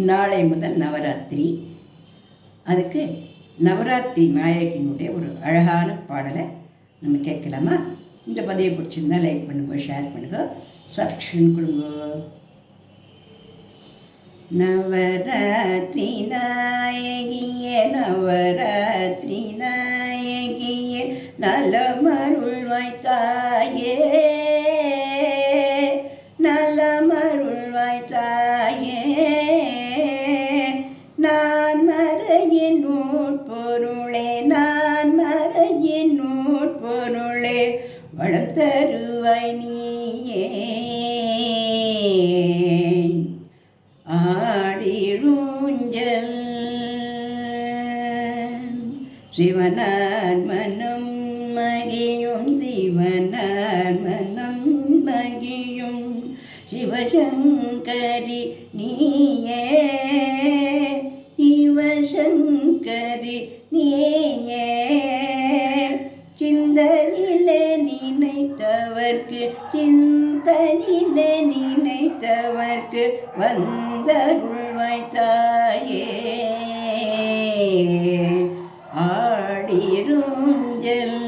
நாளை முதல் நவராத்திரி. அதுக்கு நவராத்திரி நாயகியினுடைய ஒரு அழகான பாடலை நம்ம கேட்கலாமா? இந்த பதிவை பிடிச்சிருந்தா லைக் பண்ணுங்க, ஷேர் பண்ணுங்க, சப்ஸ்கிரைப் கொடுங்க. நவராத்திரி நாயகியே, நவராத்திரி நாயகியே, நலமருள்வாய் தாயே, நலமருள்வாய் தாயே. நான் மறையின் நூற்பொருளே, நான் மறையின் நூற்பொருளே, வளம் தருவாய் நீயே. ஆடிருஞ்சல் சிவனார் மனம் மகிழும், சிவனார் மனம் மகிழும், சிவசங்கரி நீயே, சிவசங்கரி நீயே. சிந்தனிலே நினைத்தவர்க்கு, சிந்தனிலே நினைத்தவர்க்கு வந்தருள்வாய் தாயே. ஆடிருஞ்சல்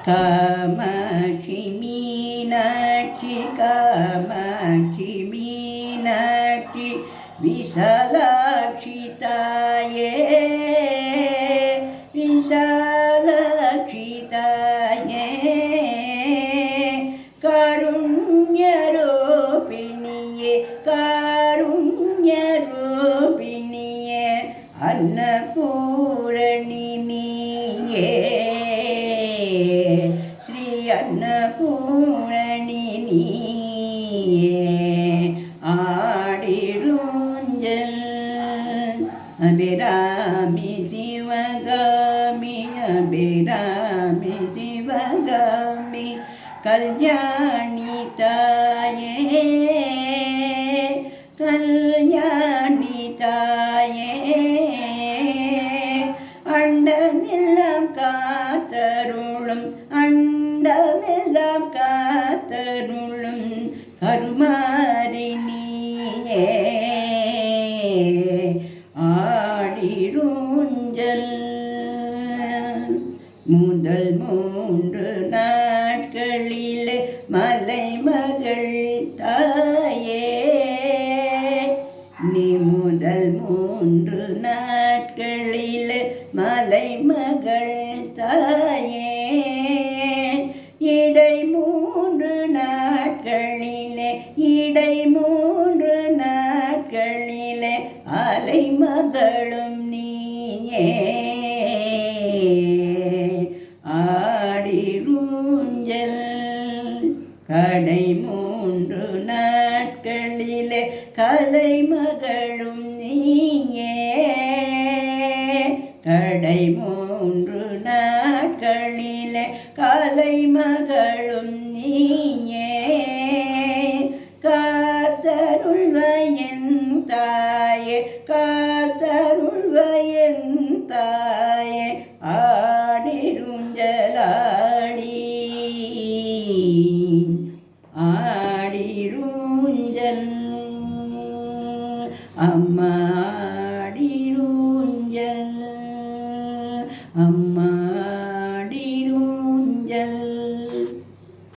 காமாட்சி மீனாட்சி, காமாட்சி மீனாட்சி, விசாலாட்சி தாயே, விசாலாட்சி தாயே. காருண்யரூபிணியே, காருண்யரூபிணியே, அன்னபூரணி நீயே, ஸ்ரீ அன்னபூரணி நீயே. ஆடிருஞ்சல் அபிராமி சிவகாமி, அபிராமி சிவகாமி, கல்யாணி தாயே, கல்யாணி தாயே. அண்டமெல்லாம் காத்தருளும், அண்டமெல்லாம் காத்தருளும், கருமாரி நீயே. ஆடிருஞ்சல் முதல் 3 நாட்களிலே மலைமகள் தாயே, நீ முதல் 3 நாட்களிலே மலைமகள் தாயே. இடை 3 நாட்களிலே, இடை 3 நாட்களிலே அலைமகளும் நீயே. ஆடிருஞ்சல் கடை 3 நாட்களிலே கலைமகளும் நீயே, கடை 3 நாட்களிலே கலைமகளும் நீயே. காத்தருள்வயன் தாயே, காத்தருள்வயன் தாயே. ஆடிருஞ்சலாடி, ஆடிருஞ்சல் அம்மா